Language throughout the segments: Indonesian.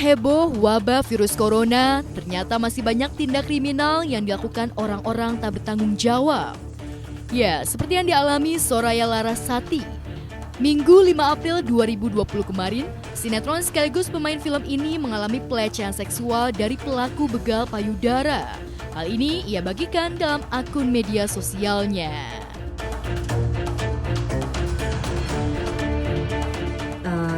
heboh wabah virus corona, ternyata masih banyak tindak kriminal yang dilakukan orang-orang tak bertanggung jawab. Ya, seperti yang dialami Soraya Larasati. Minggu 5 April 2020 kemarin, sinetron sekaligus pemain film ini mengalami pelecehan seksual dari pelaku begal payudara. Hal ini ia bagikan dalam akun media sosialnya.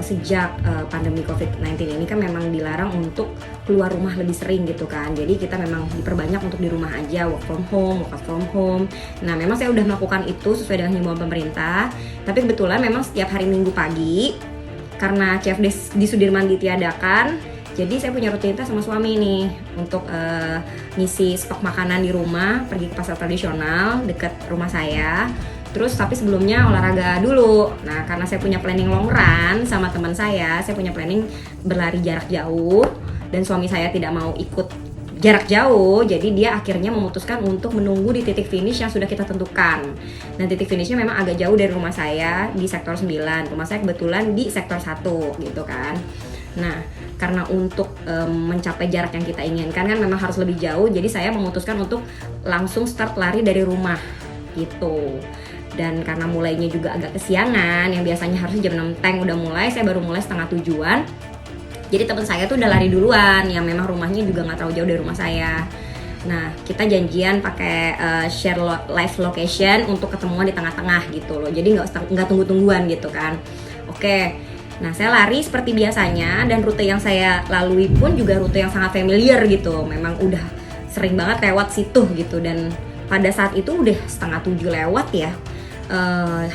Sejak pandemi COVID-19 ini kan memang dilarang untuk keluar rumah lebih sering gitu kan. Jadi kita memang diperbanyak untuk di rumah aja, work from home. Nah memang saya udah melakukan itu sesuai dengan himbauan pemerintah. Tapi kebetulan memang setiap hari Minggu pagi, karena CFD di Sudirman ditiadakan, jadi saya punya rutinitas sama suami nih untuk ngisi stok makanan di rumah, pergi ke pasar tradisional dekat rumah saya. Terus tapi sebelumnya olahraga dulu. Nah karena saya punya planning long run sama teman saya punya planning berlari jarak jauh. Dan suami saya tidak mau ikut jarak jauh, jadi dia akhirnya memutuskan untuk menunggu di titik finish yang sudah kita tentukan. Dan titik finishnya memang agak jauh dari rumah saya di sektor 9. Rumah saya kebetulan di sektor 1 gitu kan. Nah karena untuk mencapai jarak yang kita inginkan kan memang harus lebih jauh. Jadi saya memutuskan untuk langsung start lari dari rumah gitu. Dan karena mulainya juga agak kesiangan, yang biasanya harusnya jam 6 tank udah mulai, saya baru mulai setengah 7-an. Jadi teman saya tuh udah lari duluan, yang memang rumahnya juga nggak terlalu jauh dari rumah saya. Nah kita janjian pakai share live location untuk ketemuan di tengah-tengah gitu loh. Jadi nggak tunggu-tungguan gitu kan. Oke, nah saya lari seperti biasanya dan rute yang saya lalui pun juga rute yang sangat familiar gitu. Memang udah sering banget lewat situ gitu. Dan pada saat itu udah setengah 7 lewat ya.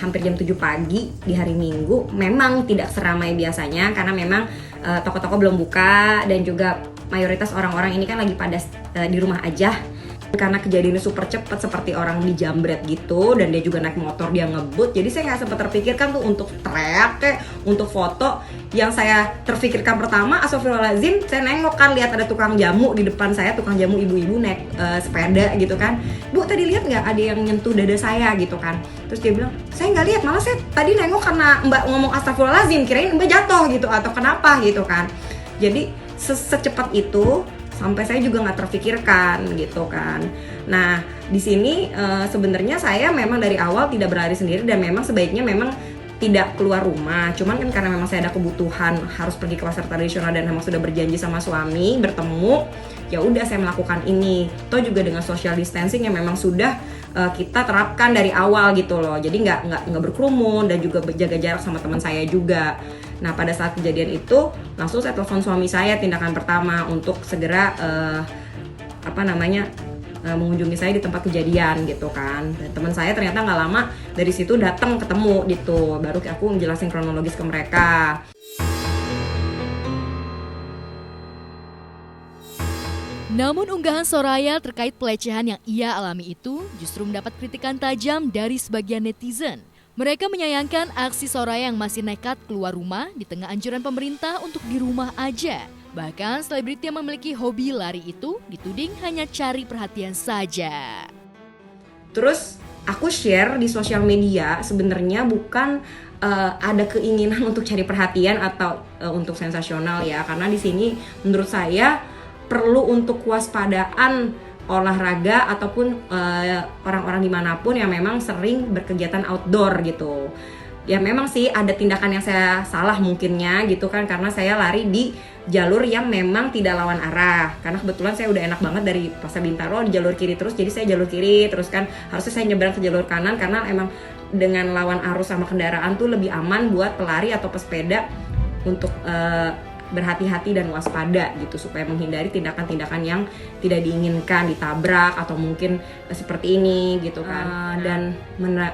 Hampir jam 7 pagi di hari Minggu. Memang tidak seramai biasanya karena memang toko-toko belum buka dan juga mayoritas orang-orang ini kan lagi pada di rumah aja. Karena kejadiannya super cepat seperti orang dijambret gitu, dan dia juga naik motor, dia ngebut. Jadi saya nggak sempat terpikirkan tuh untuk teriak kayak untuk foto. Yang saya terpikirkan pertama, astagfirullahaladzim, saya nengok kan lihat ada tukang jamu di depan saya, tukang jamu ibu-ibu naik sepeda gitu kan. Bu tadi lihat nggak ada yang nyentuh dada saya gitu kan. Terus dia bilang, saya nggak lihat, malah saya tadi nengok karena Mbak ngomong astagfirullahaladzim, kirain Mbak jatuh gitu atau kenapa gitu kan. Jadi secepat itu sampai saya juga nggak terfikirkan gitu kan. Nah di sini sebenarnya saya memang dari awal tidak berlari sendiri dan memang sebaiknya memang tidak keluar rumah. Cuman kan karena memang saya ada kebutuhan harus pergi ke pasar tradisional dan memang sudah berjanji sama suami bertemu, ya udah saya melakukan ini. Toh juga dengan social distancing yang memang sudah kita terapkan dari awal gitu loh. Jadi nggak berkerumun dan juga berjaga jarak sama teman saya juga. Nah pada saat kejadian itu langsung saya telepon suami saya, tindakan pertama untuk segera mengunjungi saya di tempat kejadian gitu kan. Dan teman saya ternyata nggak lama dari situ datang ketemu gitu, baru aku menjelasin kronologis ke mereka. Namun unggahan Soraya terkait pelecehan yang ia alami itu justru mendapat kritikan tajam dari sebagian netizen. Mereka menyayangkan aksi Soraya yang masih nekat keluar rumah di tengah anjuran pemerintah untuk di rumah aja. Bahkan selebriti yang memiliki hobi lari itu dituding hanya cari perhatian saja. Terus aku share di sosial media sebenarnya bukan ada keinginan untuk cari perhatian atau untuk sensasional ya. Karena di sini menurut saya perlu untuk kewaspadaan olahraga ataupun orang-orang dimanapun yang memang sering berkegiatan outdoor gitu. Ya memang sih ada tindakan yang saya salah mungkinnya gitu kan, karena saya lari di jalur yang memang tidak lawan arah. Karena kebetulan saya udah enak banget dari Pasar Bintaro di jalur kiri terus, jadi saya jalur kiri terus kan harusnya saya nyebrang ke jalur kanan karena emang dengan lawan arus sama kendaraan tuh lebih aman buat pelari atau pesepeda untuk berhati-hati dan waspada gitu supaya menghindari tindakan-tindakan yang tidak diinginkan, ditabrak atau mungkin seperti ini gitu kan. Dan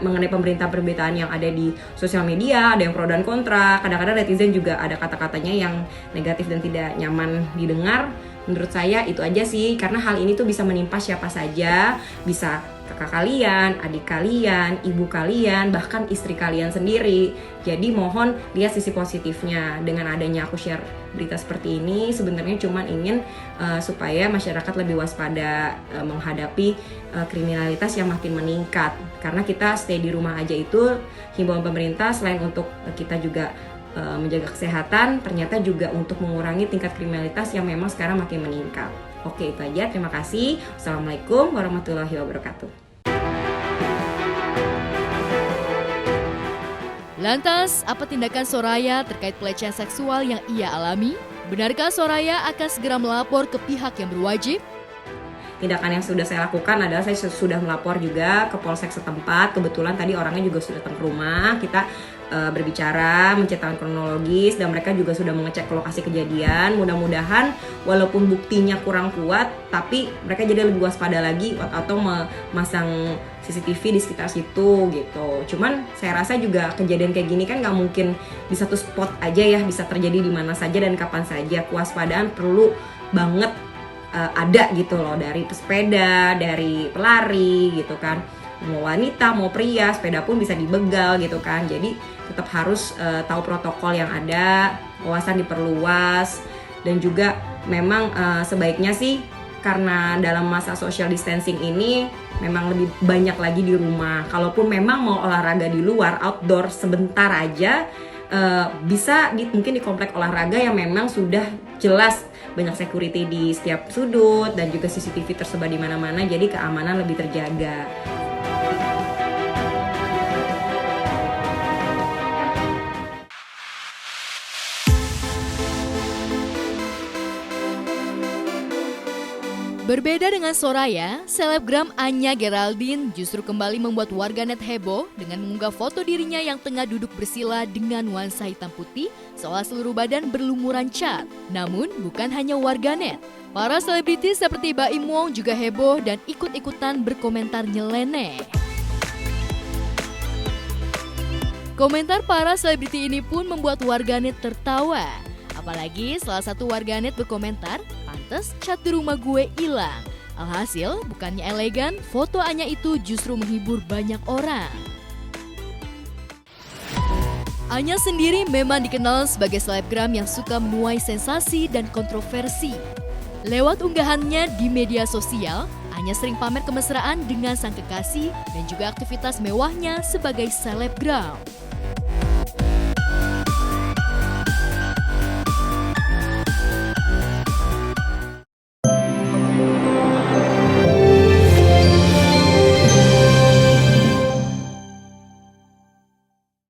mengenai pemberitaan yang ada di sosial media, ada yang pro dan kontra, kadang-kadang netizen juga ada kata-katanya yang negatif dan tidak nyaman didengar. Menurut saya itu aja sih, karena hal ini tuh bisa menimpa siapa saja, bisa kakak kalian, adik kalian, ibu kalian, bahkan istri kalian sendiri. Jadi mohon lihat sisi positifnya. Dengan adanya aku share berita seperti ini, sebenarnya cuma ingin supaya masyarakat lebih waspada menghadapi kriminalitas yang makin meningkat. Karena kita stay di rumah aja itu himbauan pemerintah, selain untuk kita juga menjaga kesehatan, ternyata juga untuk mengurangi tingkat kriminalitas yang memang sekarang makin meningkat. Oke, itu aja. Terima kasih. Wassalamualaikum warahmatullahi wabarakatuh. Lantas, apa tindakan Soraya terkait pelecehan seksual yang ia alami? Benarkah Soraya akan segera melapor ke pihak yang berwajib? Tindakan yang sudah saya lakukan adalah saya sudah melapor juga ke polsek setempat. Kebetulan tadi orangnya juga sudah datang ke rumah. Kita berbicara, menceritakan kronologis, dan mereka juga sudah mengecek ke lokasi kejadian. Mudah-mudahan walaupun buktinya kurang kuat, tapi mereka jadi lebih waspada lagi atau memasang CCTV di sekitar situ gitu. Cuman saya rasa juga kejadian kayak gini kan nggak mungkin di satu spot aja ya, bisa terjadi di mana saja dan kapan saja. Kewaspadaan perlu banget ada gitu loh, dari pesepeda, dari pelari gitu kan, mau wanita mau pria, sepeda pun bisa dibegal gitu kan. Jadi tetap harus tahu protokol yang ada, wawasan diperluas, dan juga memang sebaiknya sih karena dalam masa social distancing ini memang lebih banyak lagi di rumah. Kalaupun memang mau olahraga di luar, outdoor sebentar aja, bisa mungkin di komplek olahraga yang memang sudah jelas banyak security di setiap sudut dan juga CCTV tersebar di mana-mana, jadi keamanan lebih terjaga. Berbeda dengan Soraya, selebgram Anya Geraldine justru kembali membuat warganet heboh dengan mengunggah foto dirinya yang tengah duduk bersila dengan nuansa hitam putih seolah seluruh badan berlumuran cat. Namun bukan hanya warganet, para selebritis seperti Baim Wong juga heboh dan ikut-ikutan berkomentar nyeleneh. Komentar para selebriti ini pun membuat warganet tertawa. Apalagi salah satu warganet berkomentar, pantes cat di rumah gue hilang. Alhasil, bukannya elegan, foto Anya itu justru menghibur banyak orang. Anya sendiri memang dikenal sebagai selebgram yang suka menuai sensasi dan kontroversi. Lewat unggahannya di media sosial, Anya sering pamer kemesraan dengan sang kekasih dan juga aktivitas mewahnya sebagai selebgram.